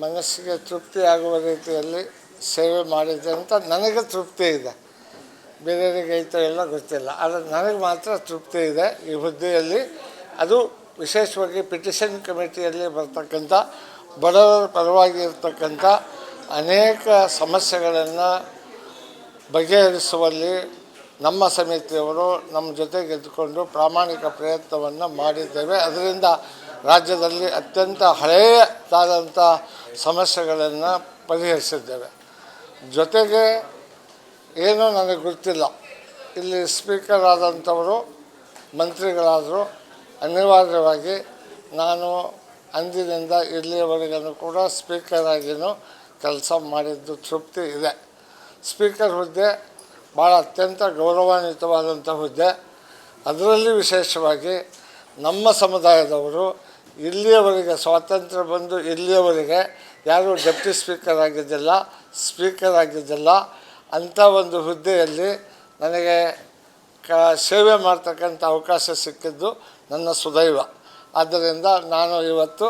ಮನಸ್ಸಿಗೆ ತೃಪ್ತಿ ಆಗುವ ರೀತಿಯಲ್ಲಿ ಸೇವೆ ಮಾಡಿದೆ ಅಂತ ನನಗೆ ತೃಪ್ತಿ ಇದೆ. ಬೇರೆಯವರಿಗೆ ಐತೋ ಎಲ್ಲ ಗೊತ್ತಿಲ್ಲ, ಆದರೆ ನನಗೆ ಮಾತ್ರ ತೃಪ್ತಿ ಇದೆ ಈ ಹುದ್ದೆಯಲ್ಲಿ. ಅದು ವಿಶೇಷವಾಗಿ ಪಿಟಿಷನ್ ಕಮಿಟಿಯಲ್ಲಿ ಬರ್ತಕ್ಕಂಥ ಬಡವರ ಪರವಾಗಿ ಇರ್ತಕ್ಕಂಥ ಅನೇಕ ಸಮಸ್ಯೆಗಳನ್ನು ಬಗೆಹರಿಸುವಲ್ಲಿ ನಮ್ಮ ಸಮಿತಿಯವರು ನಮ್ಮ ಜೊತೆಗೆ ಇದ್ದುಕೊಂಡು ಪ್ರಾಮಾಣಿಕ ಪ್ರಯತ್ನವನ್ನು ಮಾಡಿದ್ದೇವೆ. ಅದರಿಂದ ರಾಜ್ಯದಲ್ಲಿ ಅತ್ಯಂತ ಹಳೆಯದಾದಂಥ ಸಮಸ್ಯೆಗಳನ್ನು ಪರಿಹರಿಸಿದ್ದೇವೆ. ಜೊತೆಗೆ ಏನೂ ನನಗೆ ಗೊತ್ತಿಲ್ಲ, ಇಲ್ಲಿ ಸ್ಪೀಕರ್ ಆದಂಥವರು ಮಂತ್ರಿಗಳಾದರು. ಅನಿವಾರ್ಯವಾಗಿ ನಾನು ಅಂದಿನಿಂದ ಇಲ್ಲಿಯವರೆಗೂ ಕೂಡ ಸ್ಪೀಕರ್ ಆಗಿಯೂ ಕೆಲಸ ಮಾಡಿದ್ದು ತೃಪ್ತಿ ಇದೆ. ಸ್ಪೀಕರ್ ಹುದ್ದೆ ಭಾಳ ಅತ್ಯಂತ ಗೌರವಾನ್ವಿತವಾದಂಥ ಹುದ್ದೆ. ಅದರಲ್ಲಿ ವಿಶೇಷವಾಗಿ ನಮ್ಮ ಸಮುದಾಯದವರು ಇಲ್ಲಿಯವರೆಗೆ ಸ್ವಾತಂತ್ರ್ಯ ಬಂದು ಇಲ್ಲಿಯವರೆಗೆ ಯಾರೂ ಡೆಪ್ಟಿ ಸ್ಪೀಕರ್ ಆಗಿದ್ದಿಲ್ಲ, ಸ್ಪೀಕರ್ ಆಗಿದ್ದಿಲ್ಲ. ಅಂಥ ಒಂದು ಹುದ್ದೆಯಲ್ಲಿ ನನಗೆ ಸೇವೆ ಮಾಡ್ತಕ್ಕಂಥ ಅವಕಾಶ ಸಿಕ್ಕಿದ್ದು ನನ್ನ ಸುದೈವ. ಆದ್ದರಿಂದ ನಾನು ಇವತ್ತು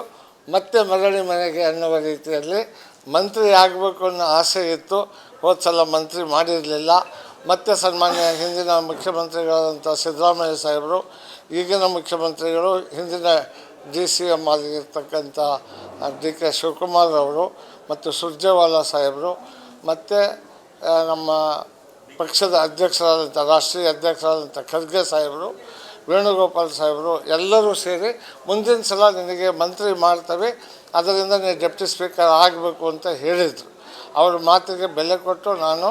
ಮತ್ತೆ ಮರಳಿ ಮನೆಗೆ ಅನ್ನುವ ರೀತಿಯಲ್ಲಿ ಮಂತ್ರಿ ಆಗಬೇಕು ಅನ್ನೋ ಆಸೆ ಇತ್ತು. ಹೋದ ಸಲ ಮಂತ್ರಿ ಮಾಡಿರಲಿಲ್ಲ. ಮತ್ತು ಸನ್ಮಾನ್ಯ ಹಿಂದಿನ ಮುಖ್ಯಮಂತ್ರಿಗಳಾದಂಥ ಸಿದ್ದರಾಮಯ್ಯ ಸಾಹೇಬರು, ಈಗಿನ ಮುಖ್ಯಮಂತ್ರಿಗಳು, ಹಿಂದಿನ DCM ಆಗಿರ್ತಕ್ಕಂಥ DK ಶಿವಕುಮಾರ್ ಅವರು ಮತ್ತು ಸುರ್ಜೇವಾಲಾ ಸಾಹೇಬರು ಮತ್ತು ನಮ್ಮ ಪಕ್ಷದ ಅಧ್ಯಕ್ಷರಾದಂಥ ರಾಷ್ಟ್ರೀಯ ಅಧ್ಯಕ್ಷರಾದಂಥ ಖರ್ಗೆ ಸಾಹೇಬರು, ವೇಣುಗೋಪಾಲ್ ಸಾಹೇಬರು ಎಲ್ಲರೂ ಸೇರಿ ಮುಂದಿನ ಸಲ ನಿನಗೆ ಮಂತ್ರಿ ಮಾಡ್ತೇವೆ, ಅದರಿಂದ ನೀವು ಡೆಪ್ಟಿ ಸ್ಪೀಕರ್ ಆಗಬೇಕು ಅಂತ ಹೇಳಿದರು. ಅವ್ರ ಮಾತಿಗೆ ಬೆಲೆ ಕೊಟ್ಟು ನಾನು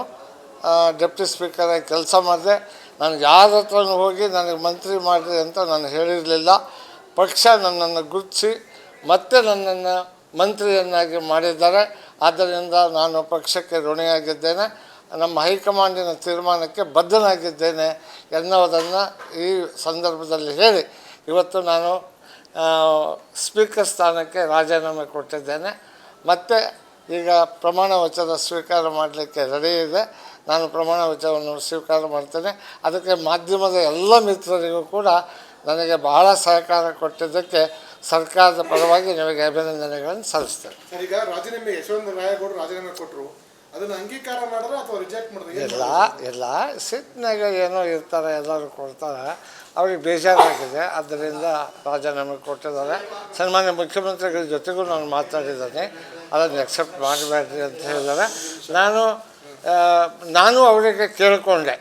ಡೆಪ್ಟಿ ಸ್ಪೀಕರಾಗಿ ಕೆಲಸ ಮಾಡಿದೆ. ನಾನು ಯಾರ ಹತ್ರನೂ ಹೋಗಿ ನನಗೆ ಮಂತ್ರಿ ಮಾಡಿರಿ ಅಂತ ನಾನು ಹೇಳಿರಲಿಲ್ಲ. ಪಕ್ಷ ನನ್ನನ್ನು ಗುರುತಿಸಿ ಮತ್ತೆ ನನ್ನನ್ನು ಮಂತ್ರಿಯನ್ನಾಗಿ ಮಾಡಿದ್ದಾರೆ. ಆದ್ದರಿಂದ ನಾನು ಪಕ್ಷಕ್ಕೆ ಋಣಿಯಾಗಿದ್ದೇನೆ, ನಮ್ಮ ಹೈಕಮಾಂಡಿನ ತೀರ್ಮಾನಕ್ಕೆ ಬದ್ಧನಾಗಿದ್ದೇನೆ ಎನ್ನುವುದನ್ನು ಈ ಸಂದರ್ಭದಲ್ಲಿ ಹೇಳಿ ಇವತ್ತು ನಾನು ಸ್ಪೀಕರ್ ಸ್ಥಾನಕ್ಕೆ ರಾಜೀನಾಮೆ ಕೊಟ್ಟಿದ್ದೇನೆ. ಮತ್ತು ಈಗ ಪ್ರಮಾಣ ವಚನ ಸ್ವೀಕಾರ ಮಾಡಲಿಕ್ಕೆ ರೆಡಿ ಇದೆ. ನಾನು ಪ್ರಮಾಣ ವಚನವನ್ನು ಸ್ವೀಕಾರ ಮಾಡ್ತೇನೆ. ಅದಕ್ಕೆ ಮಾಧ್ಯಮದ ಎಲ್ಲ ಮಿತ್ರರಿಗೂ ಕೂಡ ನನಗೆ ಬಹಳ ಸಹಕಾರ ಕೊಟ್ಟಿದ್ದಕ್ಕೆ ಸರ್ಕಾರದ ಪರವಾಗಿ ನಿಮಗೆ ಅಭಿನಂದನೆಗಳನ್ನು ಸಲ್ಲಿಸ್ತೇನೆ. ಈಗ ರಾಜೀನಾಮೆ ಯಶವಂತ ರಾಯಗೌಡರು ರಾಜೀನಾಮೆ ಕೊಟ್ಟರು, ಅದನ್ನು ಅಂಗೀಕಾರ ಮಾಡಿದ್ರೆ ಅಥವಾ ರಿಜೆಕ್ಟ್ ಮಾಡಿದ್ರೆ? ಎಲ್ಲ ಸಿಟ್ಟಿನಾಗ ಏನೋ ಇರ್ತಾರೆ, ಎಲ್ಲರೂ ಕೊಡ್ತಾರೆ, ಅವ್ರಿಗೆ ಬೇಜಾರಾಗಿದೆ, ಆದ್ದರಿಂದ ರಾಜೀನಾಮೆ ಕೊಟ್ಟಿದ್ದಾರೆ. ಸನ್ಮಾನ್ಯ ಮುಖ್ಯಮಂತ್ರಿಗಳ ಜೊತೆಗೂ ನಾನು ಮಾತಾಡಿದ್ದೇನೆ, ಅದನ್ನು ಎಕ್ಸೆಪ್ಟ್ ಮಾಡಬೇಡ್ರಿ ಅಂತ ಹೇಳಿದ್ದಾರೆ. ನಾನು ಅವರಿಗೆ ಕೇಳಿಕೊಂಡೆ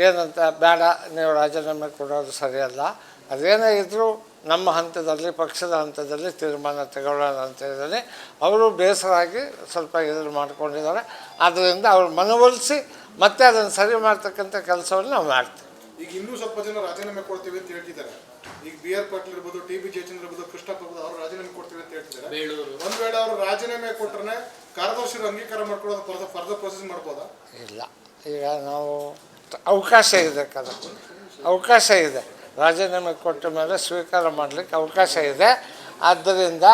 ಏನಂತ, ಬೇಡ ನೀವು ರಾಜೀನಾಮೆ ಕೊಡೋದು ಸರಿಯಲ್ಲ, ಅದೇನೇ ಇದ್ದರೂ ನಮ್ಮ ಹಂತದಲ್ಲಿ ಪಕ್ಷದ ಹಂತದಲ್ಲಿ ತೀರ್ಮಾನ ತಗೊಳ್ಳೋಣ ಅಂತ ಹೇಳಿದರೆ ಅವರು ಬೇಸರಾಗಿ ಸ್ವಲ್ಪ ಇದನ್ನು ಮಾಡ್ಕೊಂಡಿದ್ದಾರೆ. ಆದ್ದರಿಂದ ಅವ್ರು ಮನವೊಲಿಸಿ ಮತ್ತೆ ಅದನ್ನು ಸರಿ ಮಾಡ್ತಕ್ಕಂಥ ಕೆಲಸವನ್ನು ನಾವು ಮಾಡ್ತೀವಿ. ಈಗ ಇನ್ನೂ ಸ್ವಲ್ಪ ಜನ ರಾಜೀನಾಮೆ ಕೊಡ್ತೀವಿ ಅಂತ ಹೇಳ್ತಿದ್ದಾರೆ. ಈಗ BR ಪಾಟೀಲ್ ಇರ್ಬೋದು, TB ಜಯಚಂದ್ರ ಇರ್ಬೋದು, ಕೃಷ್ಣಪ್ಪ ಇರ್ಬೋದು, ಅವರು ರಾಜೀನಾಮೆ ಕೊಡ್ತೀವಿ ಅಂತ ಹೇಳ್ತಿದ್ದಾರೆ. ಒಂದು ವೇಳೆ ಅವರು ರಾಜೀನಾಮೆ ಕೊಟ್ಟರೆ ಕಾರ್ಯದರ್ಶಿರು ಅಂಗೀಕಾರ ಮಾಡ್ಕೊಳ್ಳೋದು ಫರ್ದರ್ ಪ್ರೊಸೆಸ್ ಮಾಡ್ಬೋದಾ? ಇಲ್ಲ, ಈಗ ನಾವು ಅವಕಾಶ ಇದೆ, ಅವಕಾಶ ಇದೆ. ರಾಜೀನಾಮೆ ಕೊಟ್ಟ ಮೇಲೆ ಸ್ವೀಕಾರ ಮಾಡಲಿಕ್ಕೆ ಅವಕಾಶ ಇದೆ. ಆದ್ದರಿಂದ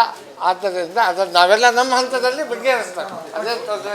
ಅದನ್ನು ನಾವೆಲ್ಲ ನಮ್ಮ ಹಂತದಲ್ಲಿ ಬಗೆಹರಿಸ್ತಾರೆ. ಅದೇ ತೊಂದರೆ